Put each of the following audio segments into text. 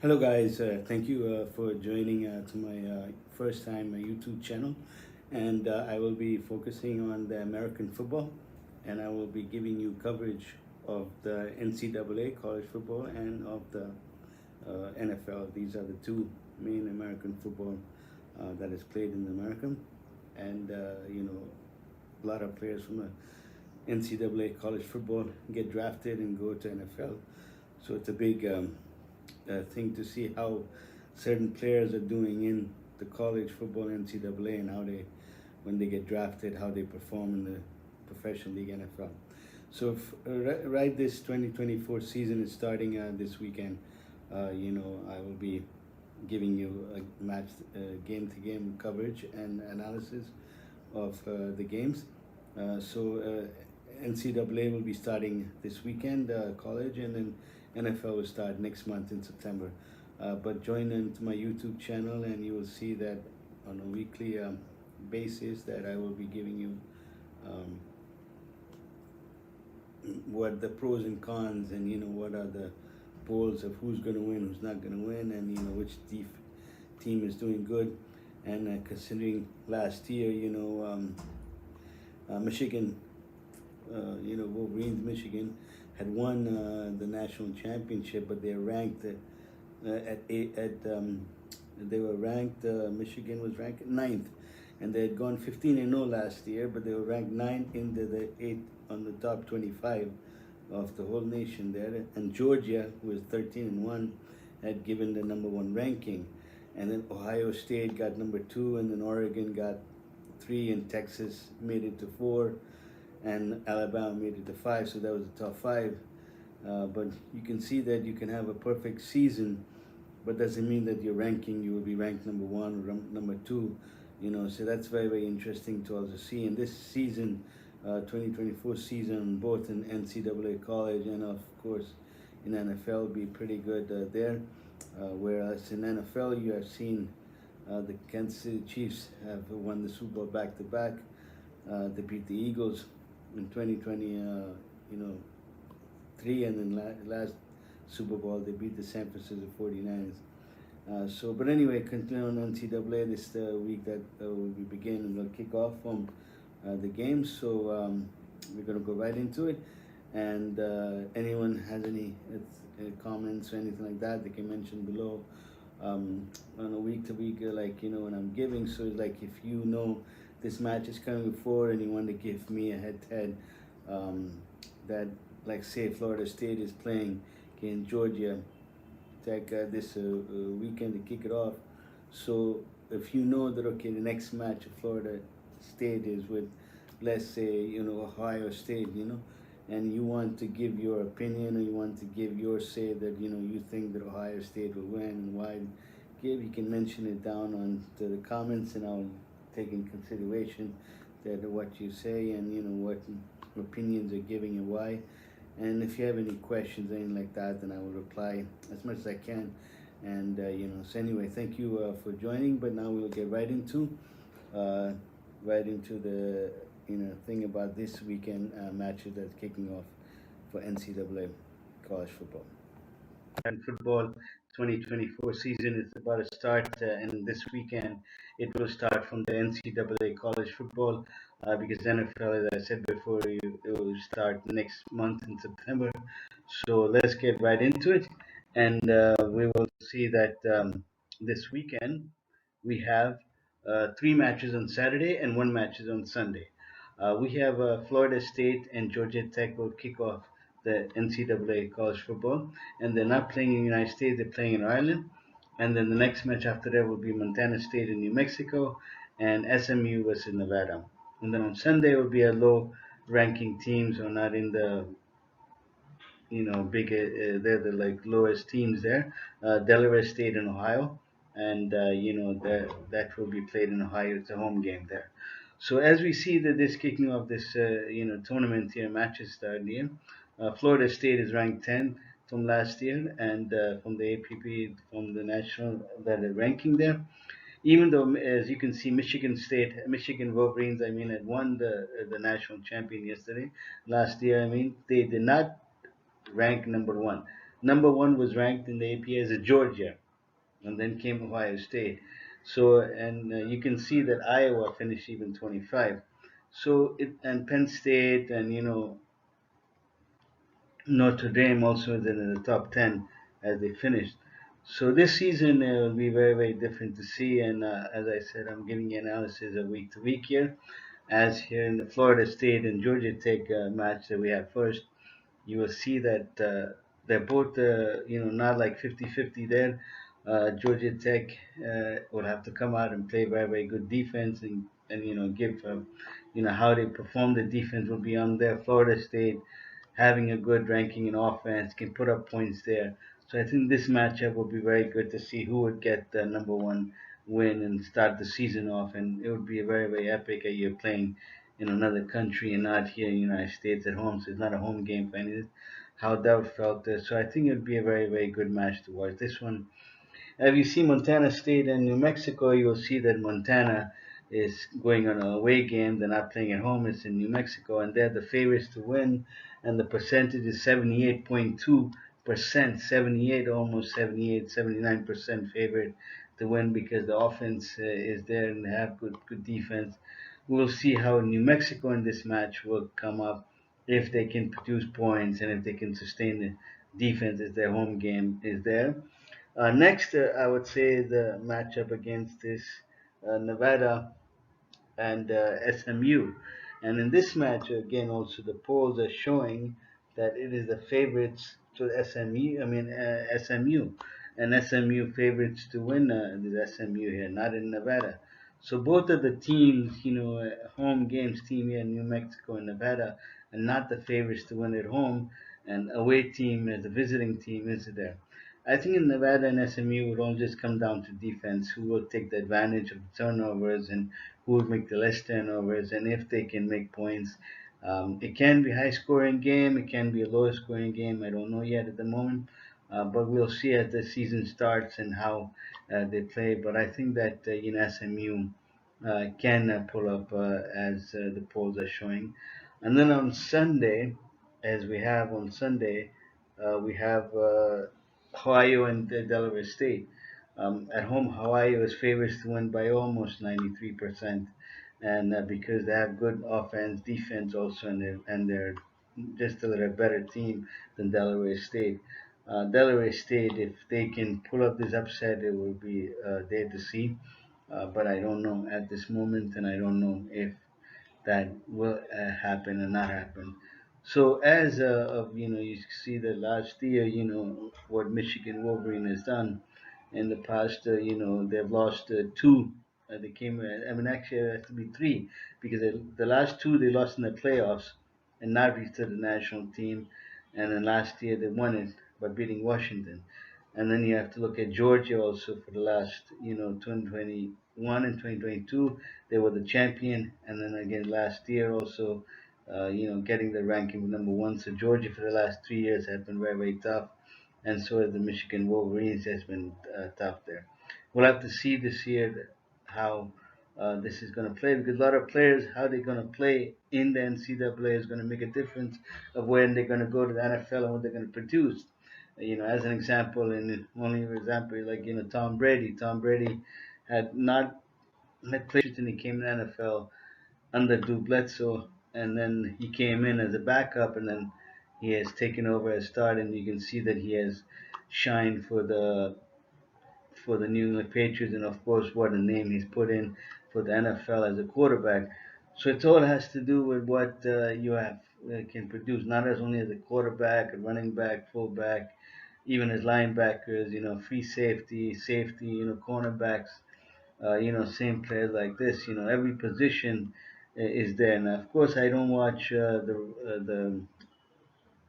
Hello guys, thank you for joining to my first time YouTube channel, and I will be focusing on the American football, and I will be giving you coverage of the NCAA college football and of the NFL. These are the two main American football that is played in America, and a lot of players from the NCAA college football get drafted and go to NFL. So it's a big thing to see how certain players are doing in the college football NCAA and how they, when they get drafted, how they perform in the professional league NFL. So right, this 2024 season is starting this weekend. I will be giving you a match, game-to-game coverage and analysis of the games. NCAA will be starting this weekend, college, and then NFL will start next month in September. But join into my YouTube channel, and you will see that on a weekly basis that I will be giving you um, what the pros and cons, and what are the polls of who's going to win, who's not going to win, and which team is doing good. And considering last year, Michigan, Wolverines, Michigan, had won the national championship, but they're ranked at eight. They were ranked. Michigan was ranked ninth, and they had gone 15-0 last year, but they were ranked ninth in the eighth on the top 25 of the whole nation there. And Georgia, who was 13-1, had given the number one ranking, and then Ohio State got number two, and then Oregon got three, and Texas made it to four, and Alabama made it to five. So that was the top five. But you can see that you can have a perfect season, but doesn't mean that your ranking, you will be ranked number one or number two. So that's very, very interesting to also see. And this season, 2024 season, both in NCAA college and of course in NFL, will be pretty good there. Whereas in NFL, you have seen the Kansas City Chiefs have won the Super Bowl back to back. They beat the Eagles in 2023, and then last Super Bowl they beat the San Francisco 49ers. But anyway, continuing on NCAA, this week that we begin, and we'll kick off from the games. So we're going to go right into it. And anyone has any comments or anything like that, they can mention below on a week to week, when I'm giving. So it's like, if this match is coming before and you want to give me a head-to-head, that, like, say Florida State is playing in Georgia Tech this weekend to kick it off. So if you know that, okay, the next match of Florida State is with, let's say, Ohio State, and you want to give your opinion, or you want to give your say that, you think that Ohio State will win and why, you can mention it down on to the comments, and I'll take in consideration that what you say, and what opinions are giving and why. And if you have any questions, anything like that, then I will reply as much as I can. And so anyway, thank you for joining. But now we'll get uh, right into the thing about this weekend matches that's kicking off for NCAA college football. And football 2024 season is about to start, and this weekend it will start from the NCAA college football, because NFL, as I said before, it will start next month in September. So let's get right into it, and we will see that this weekend we have three matches on Saturday and one match is on Sunday. We have Florida State and Georgia Tech will kick off the NCAA college football, and they're not playing in the United States; they're playing in Ireland. And then the next match after that will be Montana State and New Mexico, and SMU versus Nevada. And then on Sunday will be a low-ranking teams who are not in the big. They're the like lowest teams there. Delaware State and Ohio, and that will be played in Ohio. It's a home game there. So as we see that this kicking off this tournament here, matches starting here, Florida State is ranked 10 from last year, and from the APP, from the national that are ranking there. Even though, as you can see, Michigan Wolverines, I mean, had won the national champion yesterday, last year. I mean, they did not rank number one. Number one was ranked in the AP as a Georgia, and then came Ohio State. So, and you can see that Iowa finished even 25. So, and Penn State and Notre Dame also is in the top 10 as they finished. So this season will be very, very different to see. And as I said, I'm giving you analysis of week to week here. As here in the Florida State and Georgia Tech match that we have first, you will see that they're both, not like 50-50 there. Georgia Tech will have to come out and play very, very good defense and give, how they perform the defense will be on there. Florida State having a good ranking in offense can put up points there. So I think this matchup will be very good to see who would get the number one win and start the season off. And it would be a very, very epic that you're playing in another country and not here in the United States at home. So it's not a home game for any. How that felt there. So I think it would be a very, very good match to watch. This one if you see Montana State and New Mexico, you'll see that Montana is going on a away game. They're not playing at home. It's in New Mexico, and they're the favorites to win. And the percentage is 78.2%, 78, almost 78, 79% favorite to win because the offense is there and they have good defense. We'll see how New Mexico in this match will come up if they can produce points and if they can sustain the defense as their home game is there. Next, I would say the matchup against this Nevada and SMU. And in this match, again, also the polls are showing that it is the favorites to SMU. I mean, SMU, and SMU favorites to win the SMU here, not in Nevada. So both of the teams, home games team here in New Mexico and Nevada, are not the favorites to win at home, and away team as the visiting team is there. I think in Nevada and SMU it will all just come down to defense, who will take the advantage of the turnovers and who would make the less turnovers, and if they can make points. It can be a high scoring game, it can be a low scoring game. I don't know yet at the moment, but we'll see as the season starts and how they play. But I think that SMU can pull up as the polls are showing. And then on Sunday, as we have on Sunday, we have Ohio and Delaware State. At home, Hawaii was favorites to win by almost 93%, and because they have good offense, defense also, and they're just a little better team than Delaware State. Delaware State, if they can pull up this upset, it will be there to see. But I don't know at this moment, and I don't know if that will happen or not happen. So as of you see the last year, what Michigan Wolverine has done in the past. They've lost two. They came. I mean, actually, it has to be three because the last two they lost in the playoffs and not reached to the national team. And then last year they won it by beating Washington. And then you have to look at Georgia also for the last, 2021 and 2022. They were the champion. And then again last year also, getting the ranking number one. So Georgia for the last 3 years have been very, very tough. And so has the Michigan Wolverines has been tough there. We'll have to see this year how this is going to play because a lot of players, how they're going to play in the NCAA is going to make a difference of when they're going to go to the NFL and what they're going to produce. As an example, and only an example, like Tom Brady. Tom Brady had not had played and he came to the NFL under Duke Bledsoe, and then he came in as a backup, and then he has taken over as start, and you can see that he has shined for the New England Patriots, and of course, what a name he's put in for the NFL as a quarterback. So it all has to do with what you have can produce, not as only as a quarterback, a running back, fullback, even as linebackers, free safety, safety, cornerbacks, same players like this. Every position is there. Now, of course, I don't watch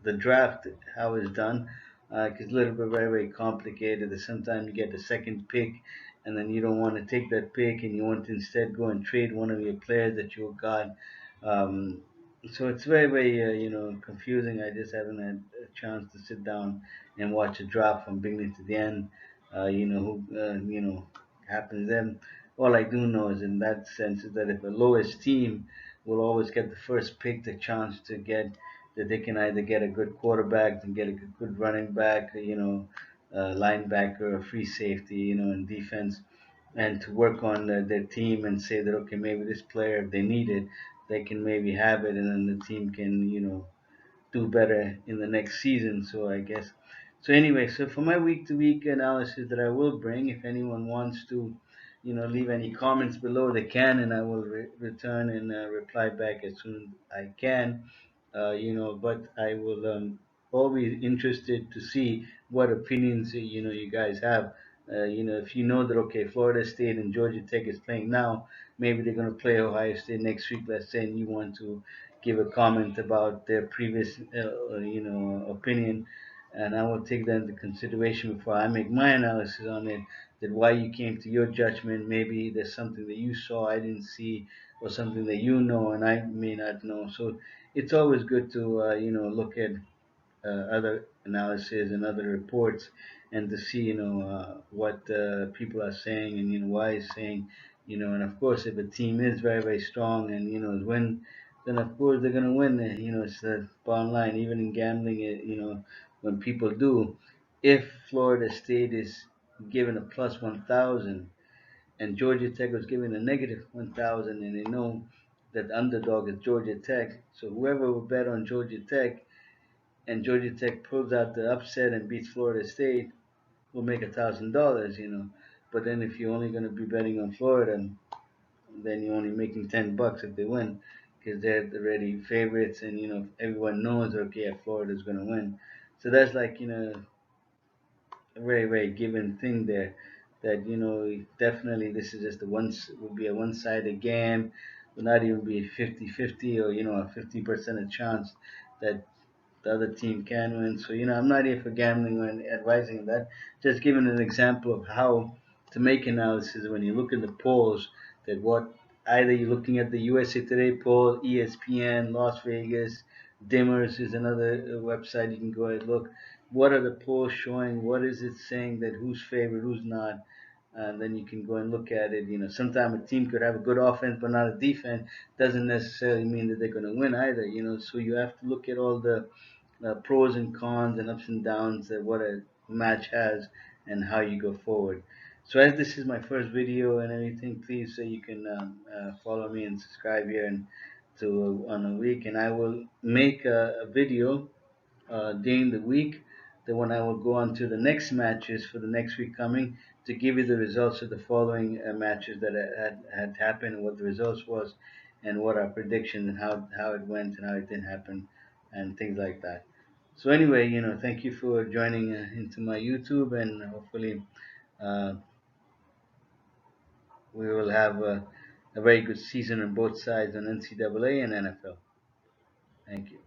the draft how it's done because it's a little bit very very complicated. Sometimes you get the second pick, and then you don't want to take that pick, and you want to instead go and trade one of your players that you got. Um, so it's very very confusing. I just haven't had a chance to sit down and watch a draft from beginning to the end. Who happens then. All I do know is in that sense is that if the lowest team will always get the first pick, the chance to get that they can either get a good quarterback and get a good running back, linebacker, or free safety, in defense, and to work on their team and say that okay, maybe this player, if they need it, they can maybe have it, and then the team can do better in the next season. So I guess. So anyway, so for my week to week analysis that I will bring, if anyone wants to, leave any comments below, they can, and I will return and reply back as soon as I can. But I will always interested to see what opinions you guys have. If you know that okay, Florida State and Georgia Tech is playing now, maybe they're going to play Ohio State next week. Let's say, and you want to give a comment about their previous, opinion, and I will take that into consideration before I make my analysis on it. That why you came to your judgment. Maybe there's something that you saw I didn't see, or something that you know and I may not know. So it's always good to look at other analysis and other reports, and to see what people are saying, and why it's saying, and of course if a team is very very strong and is win, then of course they're going to win. It's the bottom line. Even in gambling, when people do, if Florida State is given a plus 1,000 and Georgia Tech was given a negative 1,000, and they know that the underdog is Georgia Tech, so whoever will bet on Georgia Tech and Georgia Tech pulls out the upset and beats Florida State, will make $1,000. But then if you're only going to be betting on Florida, then you're only making $10 if they win, because they're already favorites, and everyone knows okay, yeah, Florida's going to win. So that's like a very very given thing there. That definitely this is just the one would be a one-sided game, would not even be 50-50, or a 50% chance that the other team can win. So I'm not here for gambling or advising that. Just giving an example of how to make analysis when you look at the polls. That what either you're looking at the USA Today poll, ESPN, Las Vegas, Dimmers is another website you can go and look. What are the polls showing? What is it saying that who's favored, who's not? And then you can go and look at it. Sometimes a team could have a good offense but not a defense. Doesn't necessarily mean that they're going to win either. So you have to look at all the pros and cons and ups and downs that what a match has, and how you go forward. So as this is my first video and everything, please you can follow me and subscribe here and to on a week, and I will make a video during the week. Then when I will go on to the next matches for the next week coming, to give you the results of the following matches that had happened, and what the results was, and what our predictions, and how it went and how it didn't happen, and things like that. So anyway, thank you for joining into my YouTube, and hopefully uh, we will have a very good season on both sides, on NCAA and NFL. Thank you.